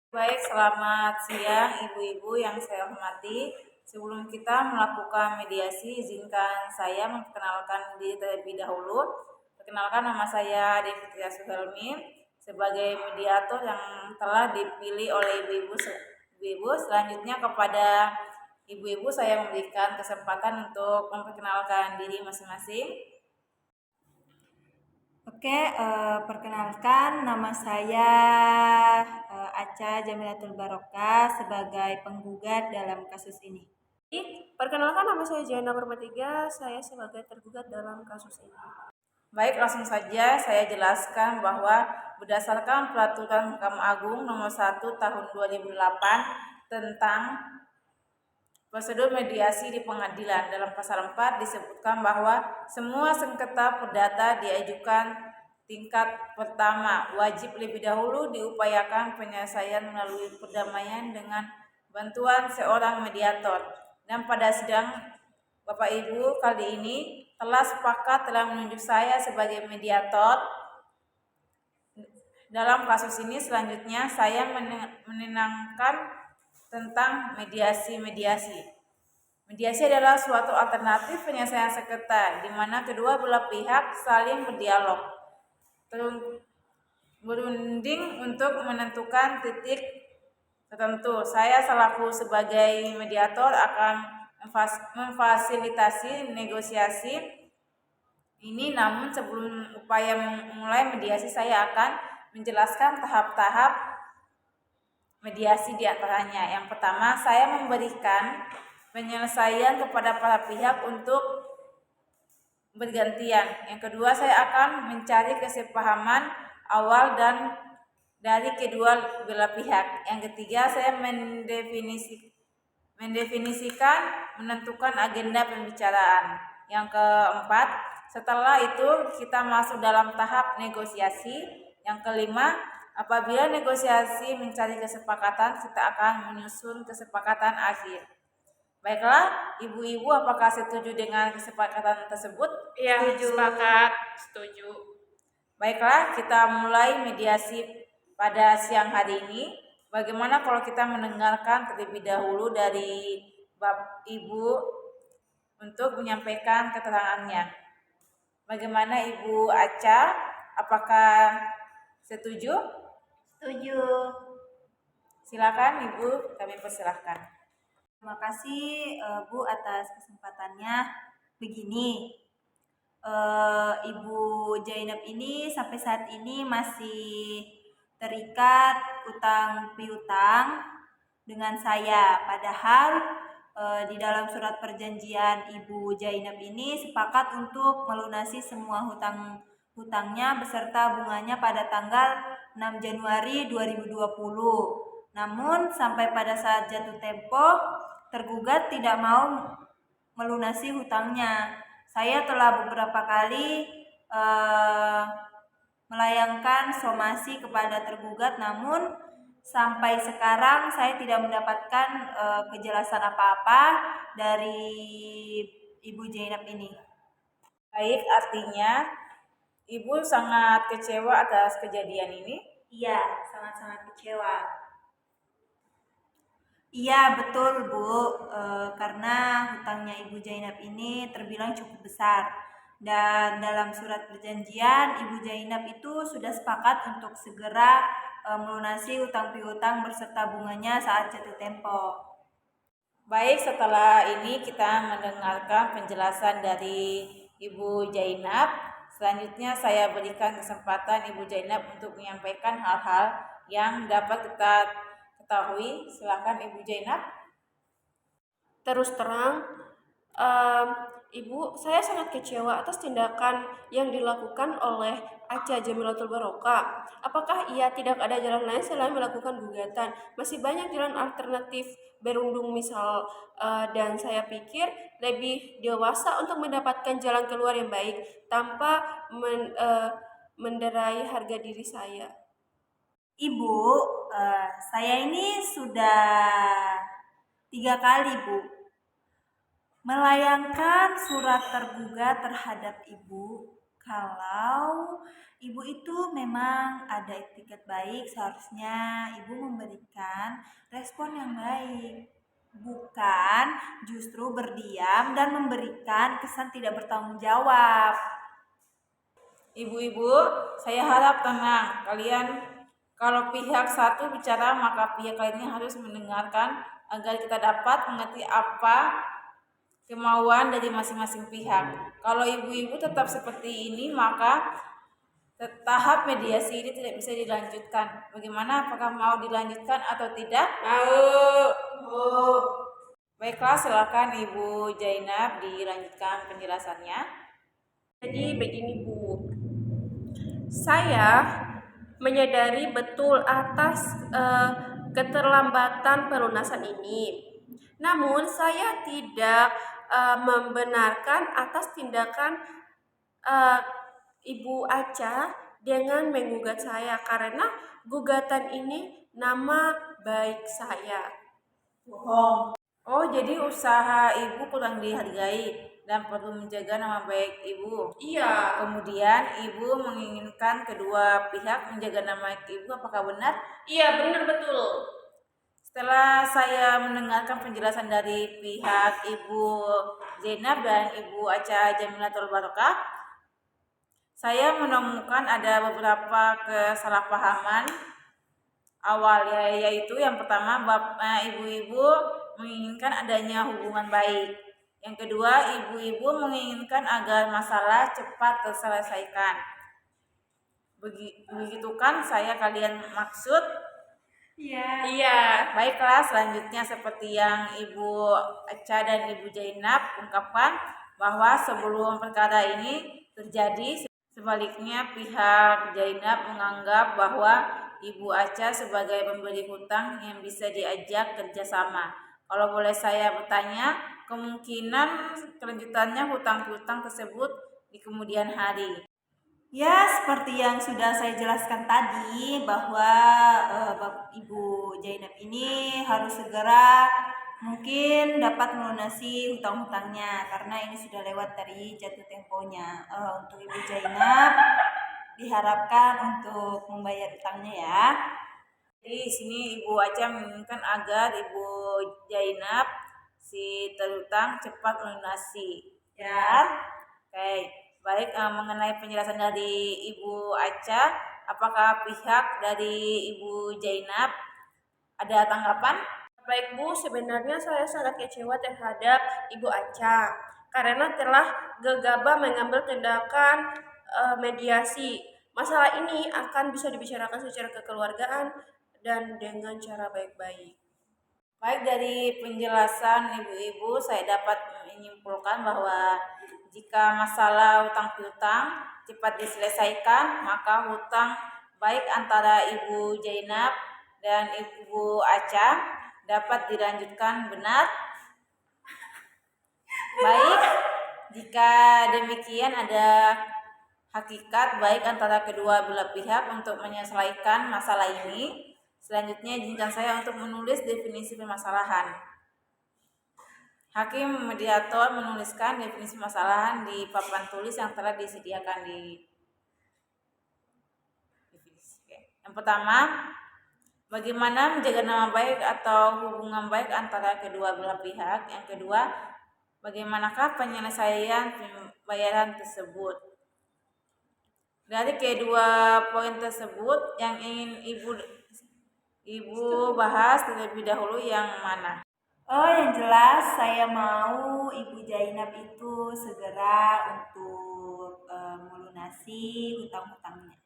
Baik, selamat siang ibu-ibu yang saya hormati. Sebelum kita melakukan mediasi, izinkan saya memperkenalkan diri terlebih dahulu. Perkenalkan, nama saya Devitria Suhelmi sebagai mediator yang telah dipilih oleh ibu-ibu. Selanjutnya kepada ibu-ibu saya memberikan kesempatan untuk memperkenalkan diri masing-masing. Oke, perkenalkan nama saya Acha Jamilatul Barokah sebagai penggugat dalam kasus ini. Perkenalkan, nama saya Jana Permatiga, saya sebagai tergugat dalam kasus ini. Baik, langsung saja saya jelaskan bahwa berdasarkan Peraturan Mahkamah Agung Nomor 1 Tahun 2008 tentang prosedur mediasi di pengadilan, dalam pasal 4 disebutkan bahwa semua sengketa perdata diajukan tingkat pertama wajib lebih dahulu diupayakan penyelesaian melalui perdamaian dengan bantuan seorang mediator. Dan pada sidang Bapak Ibu kali ini telah sepakat telah menunjuk saya sebagai mediator dalam kasus ini. Selanjutnya saya menenangkan tentang mediasi. Mediasi adalah suatu alternatif penyelesaian sengketa di mana kedua belah pihak saling berdialog, berunding untuk menentukan titik tertentu. Saya selaku sebagai mediator akan memfasilitasi negosiasi ini, namun sebelum upaya memulai mediasi saya akan menjelaskan tahap-tahap mediasi di antaranya. Yang pertama, saya memberikan penyelesaian kepada para pihak untuk bergantian. Yang kedua, saya akan mencari kesepahaman awal dan dari kedua belah pihak. Yang ketiga, saya mendefinisikan menentukan agenda pembicaraan. Yang keempat, setelah itu kita masuk dalam tahap negosiasi. Yang kelima, apabila negosiasi mencari kesepakatan, kita akan menyusun kesepakatan akhir. Baiklah, ibu-ibu, apakah setuju dengan kesepakatan tersebut? Iya, sepakat, setuju. Baiklah, kita mulai mediasi pada siang hari ini. Bagaimana kalau kita mendengarkan terlebih dahulu dari Bapak Ibu untuk menyampaikan keterangannya. Bagaimana Ibu Acha? Apakah setuju? Setuju. Silakan Ibu, kami persilahkan. Terima kasih Bu atas kesempatannya. Begini, Ibu Zainab ini sampai saat ini masih terikat utang piutang dengan saya. Padahal di dalam surat perjanjian Ibu Zainab ini sepakat untuk melunasi semua hutangnya beserta bunganya pada tanggal 6 Januari 2020. Namun sampai pada saat jatuh tempo, tergugat tidak mau melunasi hutangnya. Saya telah beberapa kali melayangkan somasi kepada tergugat, namun sampai sekarang saya tidak mendapatkan kejelasan apa-apa dari Ibu Zainab ini. Baik, artinya Ibu sangat kecewa atas kejadian ini? Iya, sangat-sangat kecewa. Iya, betul Bu, karena hutangnya Ibu Zainab ini terbilang cukup besar. Dan dalam surat perjanjian, Ibu Zainab itu sudah sepakat untuk segera melunasi hutang piutang beserta bunganya saat jatuh tempo. Baik, setelah ini kita mendengarkan penjelasan dari Ibu Zainab. Selanjutnya saya berikan kesempatan Ibu Zainab untuk menyampaikan hal-hal yang dapat kita ketahui. Silakan Ibu Zainab. Terus terang, Ibu, saya sangat kecewa atas tindakan yang dilakukan oleh Acha Jamilatul Barokah. Apakah ia tidak ada jalan lain selain melakukan gugatan? Masih banyak jalan alternatif berundung misal, dan saya pikir lebih dewasa untuk mendapatkan jalan keluar yang baik tanpa menderai harga diri saya. Ibu, saya ini sudah 3 kali Bu melayangkan surat tergugat terhadap Ibu. Kalau Ibu itu memang ada etikat baik, seharusnya Ibu memberikan respon yang baik, bukan justru berdiam dan memberikan kesan tidak bertanggung jawab. Ibu-ibu, saya harap tenang. Kalian kalau pihak satu bicara maka pihak lainnya harus mendengarkan agar kita dapat mengerti apa kemauan dari masing-masing pihak. Kalau ibu-ibu tetap seperti ini maka tahap mediasi ini tidak bisa dilanjutkan. Bagaimana? Apakah mau dilanjutkan atau tidak? Mau. Baiklah, silakan Ibu Jainab dilanjutkan penjelasannya. Jadi begini Bu, saya menyadari betul atas keterlambatan pelunasan ini. Namun saya tidak membenarkan atas tindakan eh, Ibu Aca dengan menggugat saya karena gugatan ini nama baik saya. Bohong. Oh, jadi usaha ibu kurang dihargai dan perlu menjaga nama baik ibu. Iya. Kemudian ibu menginginkan kedua pihak menjaga nama baik ibu. Apakah benar? Iya, benar betul. Setelah saya mendengarkan penjelasan dari pihak Ibu Zainab dan Ibu Aca Jamilatul Barokah, saya menemukan ada beberapa kesalahpahaman awal, yaitu yang pertama, ibu-ibu menginginkan adanya hubungan baik. Yang kedua, ibu-ibu menginginkan agar masalah cepat terselesaikan. Begitu kan kalian maksud? Iya. Baiklah, selanjutnya seperti yang Ibu Aca dan Ibu Jainab ungkapkan bahwa sebelum perkara ini terjadi, sebaliknya pihak Jainab menganggap bahwa Ibu Aca sebagai pemberi hutang yang bisa diajak kerjasama. Kalau boleh saya bertanya, kemungkinan kelanjutannya hutang piutang tersebut di kemudian hari. Ya, seperti yang sudah saya jelaskan tadi bahwa Ibu Jainab ini harus segera mungkin dapat melunasi hutang-hutangnya karena ini sudah lewat dari jatuh temponya. Untuk Ibu Jainab diharapkan untuk membayar hutangnya ya. Jadi di sini Ibu Aca menginginkan agar Ibu Jainab si terhutang cepat melunasi. Ya. Oke. Baik, mengenai penjelasan dari Ibu Aca, apakah pihak dari Ibu Jainab ada tanggapan? Baik Bu, sebenarnya saya sangat kecewa terhadap Ibu Aca karena telah gegabah mengambil tindakan mediasi. Masalah ini akan bisa dibicarakan secara kekeluargaan dan dengan cara baik-baik. Baik, dari penjelasan ibu-ibu saya dapat menyimpulkan bahwa jika masalah hutang piutang cepat diselesaikan, maka hutang baik antara Ibu Jainab dan Ibu Aca dapat dilanjutkan benar. Baik, jika demikian ada hakikat baik antara kedua belah pihak untuk menyelesaikan masalah ini. Selanjutnya izinkan saya untuk menulis definisi permasalahan. Hakim mediator menuliskan definisi permasalahan di papan tulis yang telah disediakan di definisi. Yang pertama, bagaimana menjaga nama baik atau hubungan baik antara kedua belah pihak. Yang kedua, bagaimanakah penyelesaian pembayaran tersebut. Dari kedua poin tersebut yang ingin Ibu bahas terlebih dahulu yang mana? Oh, yang jelas saya mau Ibu Jainab itu segera untuk melunasi hutang-hutangnya.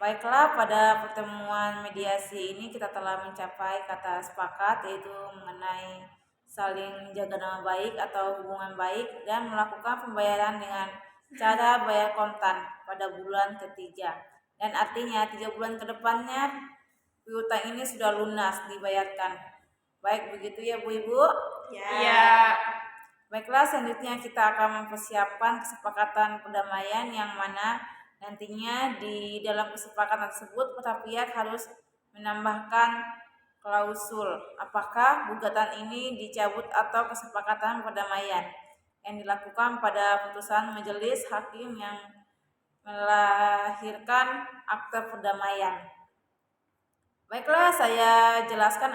Baiklah, pada pertemuan mediasi ini kita telah mencapai kata sepakat, yaitu mengenai saling menjaga nama baik atau hubungan baik dan melakukan pembayaran dengan cara bayar kontan pada bulan ketiga. Dan artinya 3 bulan ke depannya piutang ini sudah lunas dibayarkan. Baik begitu ya Bu Ibu? Iya. Baiklah, selanjutnya kita akan mempersiapkan kesepakatan perdamaian yang mana nantinya di dalam kesepakatan tersebut para pihak harus menambahkan klausul apakah gugatan ini dicabut atau kesepakatan perdamaian yang dilakukan pada putusan majelis hakim yang melahirkan akte perdamaian. Baiklah, saya jelaskan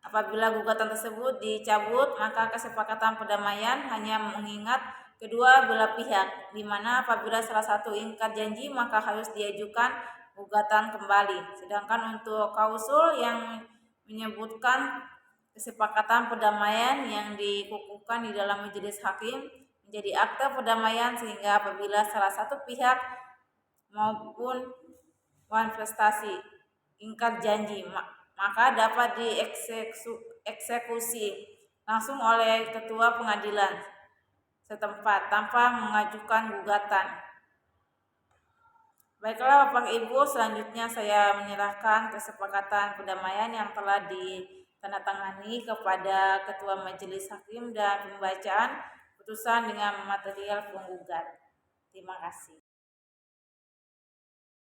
apabila gugatan tersebut dicabut, maka kesepakatan perdamaian hanya mengingat kedua belah pihak, di mana apabila salah satu ingkar janji maka harus diajukan gugatan kembali. Sedangkan untuk klausul yang menyebutkan kesepakatan perdamaian yang dikukuhkan di dalam majelis hakim menjadi akte perdamaian, sehingga apabila salah satu pihak maupun manifestasi ingkar janji maka dapat dieksekusi langsung oleh ketua pengadilan setempat tanpa mengajukan gugatan. Baiklah Bapak Ibu, selanjutnya saya menyerahkan kesepakatan perdamaian yang telah ditandatangani kepada Ketua Majelis Hakim dan pembacaan putusan dengan material penggugat. Terima kasih.